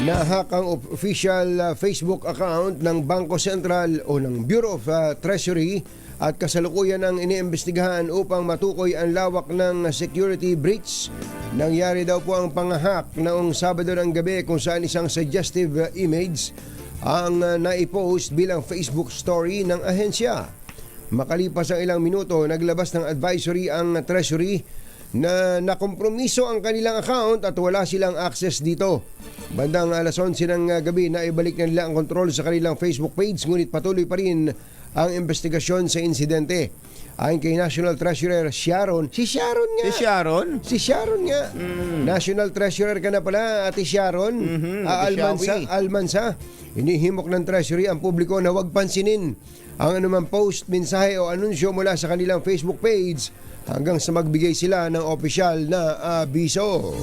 Nahack ang official Facebook account ng Bangko Sentral o ng Bureau of Treasury at kasalukuyan ang iniimbestigahan upang matukoy ang lawak ng security breach. Nangyari daw po ang panghack noong Sabado ng gabi kung saan isang suggestive image ang naipost bilang Facebook story ng ahensya. Makalipas ang ilang minuto, naglabas ng advisory ang Treasury na nakompromiso ang kanilang account at wala silang access dito. Bandang alas 11 ng gabi na ibalik na nila ang kontrol sa kanilang Facebook page, ngunit patuloy pa rin ang investigasyon sa insidente. Ayon kay National Treasurer Sharon, Si Sharon nga. National Treasurer ka na pala, Ate Sharon. Almansa. Inihimok ng Treasury ang publiko na huwag pansinin ang anumang post, mensahe o anunsyo mula sa kanilang Facebook page hanggang sa magbigay sila ng opisyal na abiso.